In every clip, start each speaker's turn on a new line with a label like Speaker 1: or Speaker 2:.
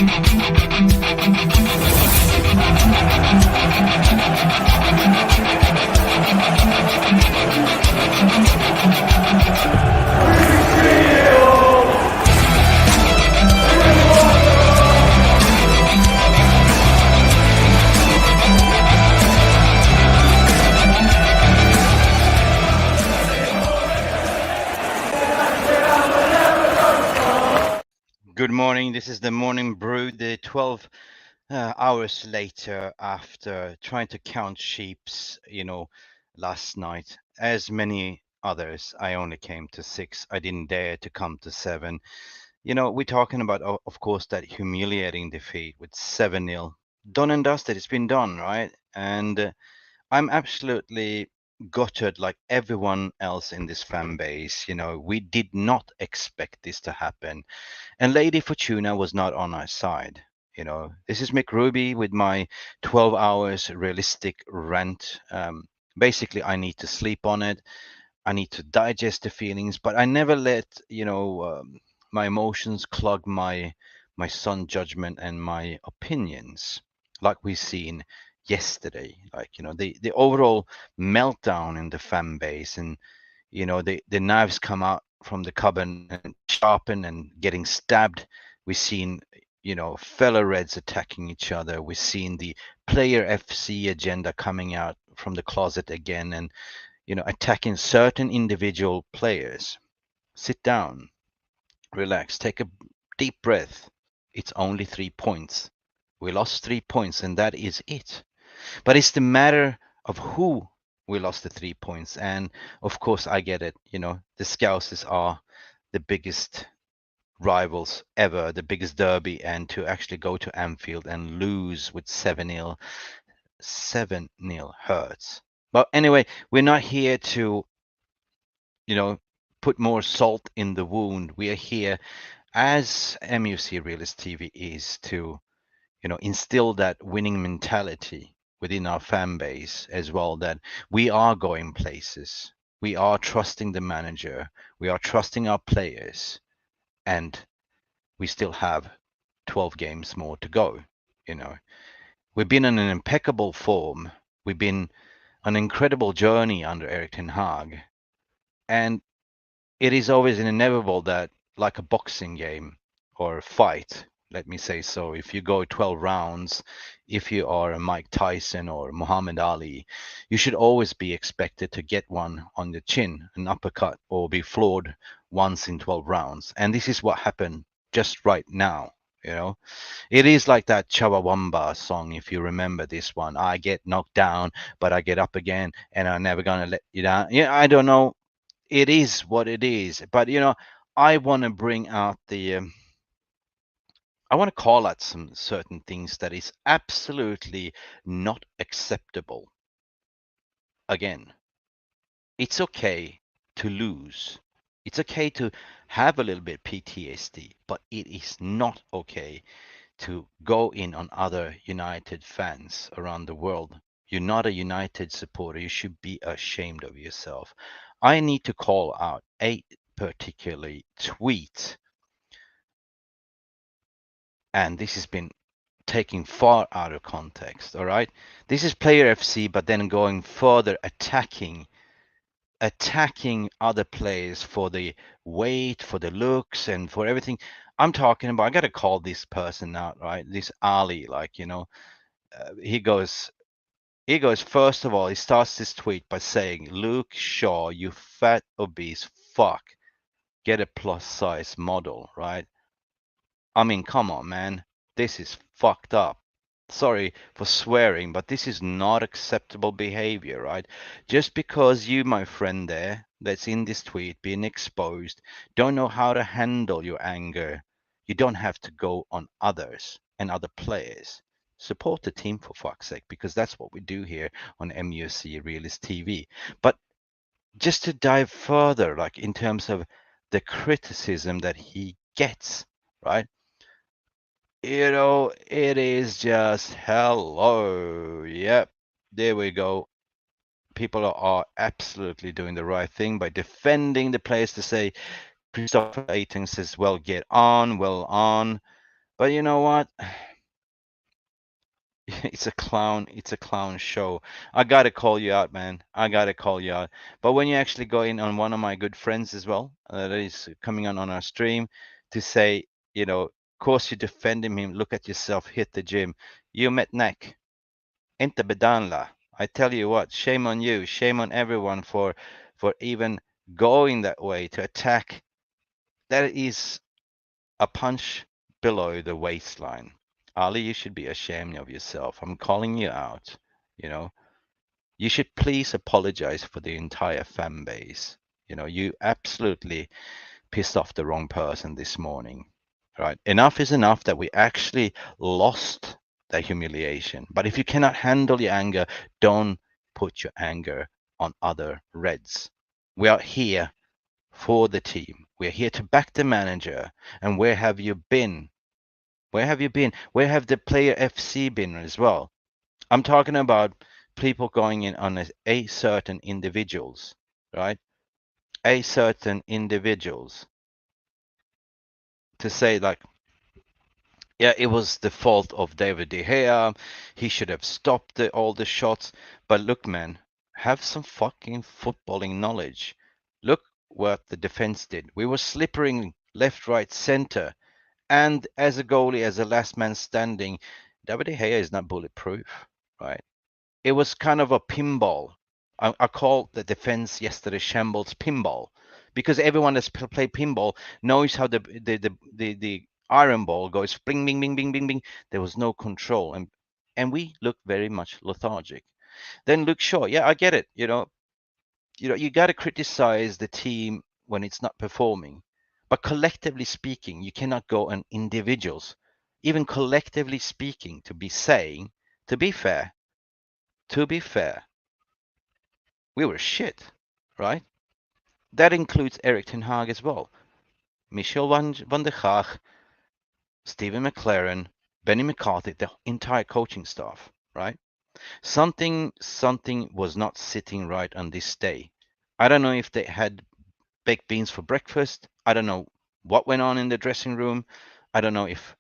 Speaker 1: Good morning. This is the morning brew, the 12 hours later after trying to count sheeps, last night. As many others, I only came to 6. I didn't dare to come to 7. We're talking about, of course, that humiliating defeat with 7-0. Done and dusted. It's been done, right? And I'm absolutely gutted like everyone else in this fan base. We did not expect this to happen. And Lady Fortuna was not on our side. This is Mick Ruby with my 12 hours realistic rant. Basically, I need to sleep on it. I need to digest the feelings, but I never let, my emotions clog my sun judgment and my opinions like we seen yesterday. Like, the overall meltdown in the fan base, and the knives come out from the cupboard and sharpen and getting stabbed. We've seen, fellow Reds attacking each other. We've seen the player FC agenda coming out from the closet again, and attacking certain individual players. Sit down, relax, take a deep breath. It's only 3 points. We lost 3 points, and that is it. But it's the matter of who we lost the 3 points. And of course, I get it. The Scousers are the biggest rivals ever, the biggest derby, and to actually go to Anfield and lose with 7-0, 7-0 hurts. But anyway, we're not here to, put more salt in the wound. We are here, as Mufc Realist TV is, to, instill that winning mentality within our fan base as well, that we are going places. We are trusting the manager. We are trusting our players. And we still have 12 games more to go. We've been in an impeccable form. We've been an incredible journey under Erik ten Hag. And it is always inevitable that, like a boxing game or a fight, let me say so, if you go 12 rounds, if you are a Mike Tyson or Muhammad Ali, you should always be expected to get one on the chin, an uppercut, or be floored once in 12 rounds. And this is what happened just right now. It is like that Chawawamba song, if you remember this one. I get knocked down, but I get up again, and I'm never gonna let you down. Yeah, I don't know. It is what it is. But I want to bring out I want to call out some certain things that is absolutely not acceptable. Again, it's okay to lose. It's okay to have a little bit PTSD, but it is not okay to go in on other United fans around the world. You're not a United supporter. You should be ashamed of yourself. I need to call out a particular tweet, and this has been taken far out of context. All right, this is Player FC, but then going further, attacking other players for the weight, for the looks, and for everything. I'm talking about. I got to call this person out, right? This Ali, like, he goes. First of all, he starts this tweet by saying, "Luke Shaw, you fat obese fuck, get a plus size model," right? I mean, come on, man. This is fucked up. Sorry for swearing, but this is not acceptable behavior, right? Just because you, my friend there, that's in this tweet being exposed, don't know how to handle your anger, you don't have to go on others and other players. Support the team, for fuck's sake, because that's what we do here on Mufc Realist TV. But just to dive further, like in terms of the criticism that he gets, right? It is just hello. Yep, there we go. People are absolutely doing the right thing by defending the players to say Christopher Aiton says, well, get on, well on. But you know what? It's a clown show. I gotta call you out, man. I gotta call you out. But when you actually go in on one of my good friends as well, that is coming on our stream to say, of course you're defending him. Look at yourself, hit the gym. You met neck. Inte bedanla. I tell you what, shame on you, shame on everyone for even going that way to attack. That is a punch below the waistline. Ali, you should be ashamed of yourself. I'm calling you out. You know, you should please apologize for the entire fan base. You absolutely pissed off the wrong person this morning. Right? Enough is enough that we actually lost the humiliation. But if you cannot handle your anger, don't put your anger on other Reds. We are here for the team. We're here to back the manager. And where have you been? Where have you been? Where have the player FC been as well? I'm talking about people going in on a certain individuals, right? A certain individuals to say like, yeah, it was the fault of David De Gea. He should have stopped all the shots. But look, man, have some fucking footballing knowledge. Look what the defense did. We were slippering left, right, center. And as a goalie, as a last man standing, David De Gea is not bulletproof, right? It was kind of a pinball. I called the defense yesterday shambles pinball because everyone that's played pinball knows how the iron ball goes bing bing bing bing bing bing. There was no control, and we looked very much lethargic. Then Luke Shaw, yeah, I get it. You got to criticize the team when it's not performing, but collectively speaking, you cannot go on individuals. Even collectively speaking, to be saying, to be fair, to be fair, we were shit, right? That includes Eric Ten Hag as well, Michel van der Gaag, Stephen McLaren, Benny McCarthy, the entire coaching staff, right? Something was not sitting right on this day. I don't know if they had baked beans for breakfast. I don't know what went on in the dressing room. I don't know if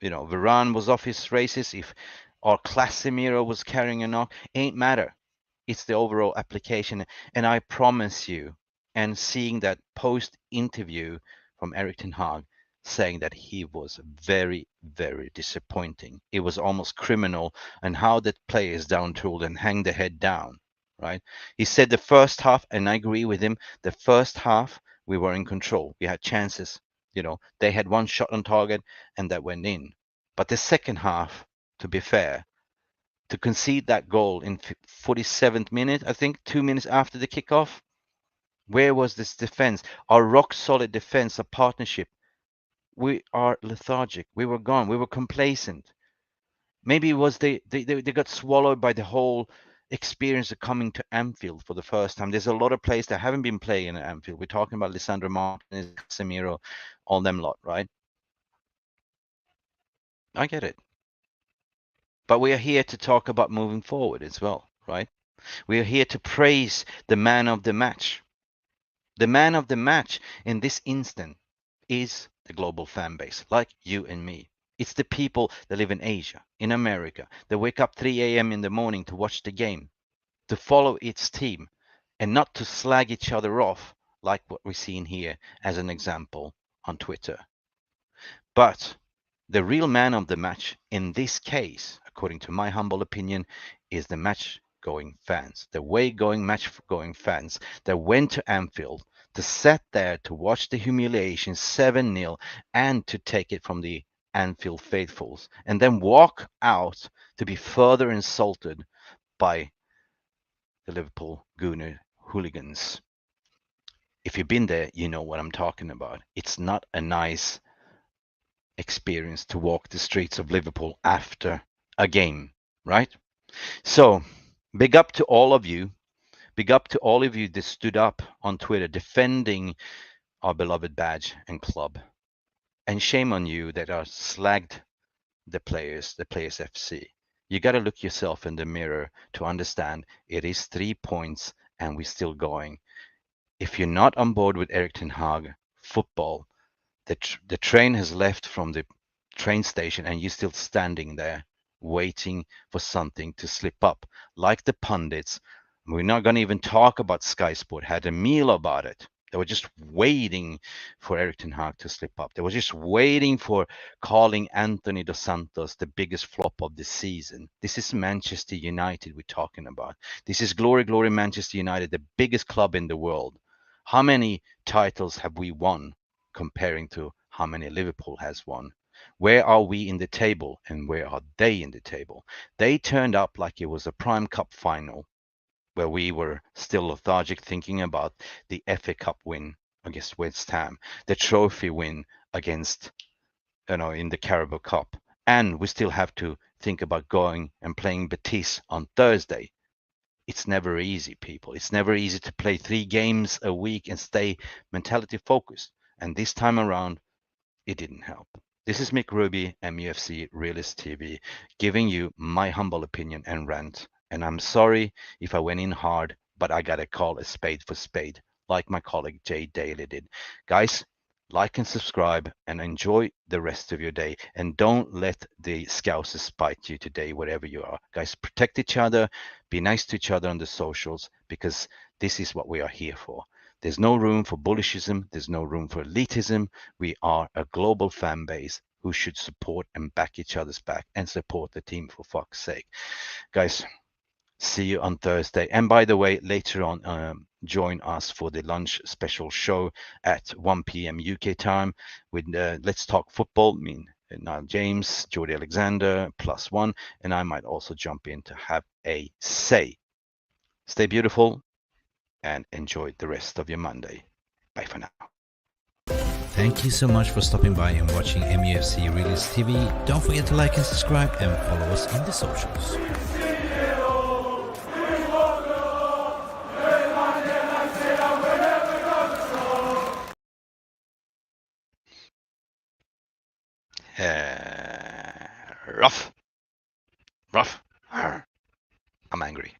Speaker 1: Varane was off his races, if or Casemiro was carrying a knock. Ain't matter. It's the overall application. And I promise you, and seeing that post interview from Eric Ten Hag saying that he was very, very disappointing. It was almost criminal, and how that players down tooled and hang their head down, right? He said the first half, and I agree with him, the first half we were in control. We had chances. They had one shot on target and that went in. But the second half, to be fair, to concede that goal in 47th minute, I think 2 minutes after the kickoff, where was this defense? Our rock solid defense, a partnership. We are lethargic. We were gone. We were complacent. Maybe it was they got swallowed by the whole experience of coming to Anfield for the first time. There's a lot of players that haven't been playing at Anfield. We're talking about Lisandro Martinez, Casemiro, all them lot, right? I get it. But we are here to talk about moving forward as well, right? We are here to praise the man of the match. The man of the match in this instant is the global fan base, like you and me. It's the people that live in Asia, in America, that wake up 3 a.m. in the morning to watch the game, to follow its team, and not to slag each other off like what we're seeing here as an example on Twitter. But the real man of the match in this case, according to my humble opinion, is the match going fans, the way going match going fans that went to Anfield, to sat there to watch the humiliation 7-0 and to take it from the Anfield faithfuls and then walk out to be further insulted by the Liverpool Gooner hooligans. If you've been there, you know what I'm talking about. It's not a nice experience to walk the streets of Liverpool after a game, right? So, big up to all of you. Big up to all of you that stood up on Twitter defending our beloved badge and club. And shame on you that are slagged the Players FC. You got to look yourself in the mirror to understand it is 3 points and we're still going. If you're not on board with Eric Ten Hag football, the train has left from the train station and you're still standing there waiting for something to slip up. Like the pundits, we're not going to even talk about Sky Sport, had a meal about it. They were just waiting for Eric Ten Hag to slip up. They were just waiting for calling Anthony Dos Santos the biggest flop of the season. This is Manchester United we're talking about. This is glory, glory Manchester United, the biggest club in the world. How many titles have we won comparing to how many Liverpool has won? Where are we in the table and where are they in the table? They turned up like it was a Prime Cup final where we were still lethargic thinking about the FA Cup win against West Ham, the trophy win against, in the Carabao Cup. And we still have to think about going and playing Betis on Thursday. It's never easy, people. It's never easy to play 3 games a week and stay mentality focused. And this time around, it didn't help. This is Mick Ruby, Mufc Realist TV, giving you my humble opinion and rant. And I'm sorry if I went in hard, but I gotta call a spade for spade, like my colleague Jay Daly did. Guys, like and subscribe and enjoy the rest of your day. And don't let the Scousers bite you today, wherever you are. Guys, protect each other, be nice to each other on the socials, because this is what we are here for. There's no room for bullishism. There's no room for elitism. We are a global fan base who should support and back each other's back and support the team for fuck's sake. Guys, see you on Thursday. And by the way, later on, join us for the lunch special show at 1 p.m. UK time with Let's Talk Football. I mean, Niall James, Jordy Alexander, +1, and I might also jump in to have a say. Stay beautiful and enjoy the rest of your Monday. Bye for now.
Speaker 2: Thank you so much for stopping by and watching Mufc Realist TV. Don't forget to like and subscribe and follow us on the socials.
Speaker 1: Rough. I'm angry.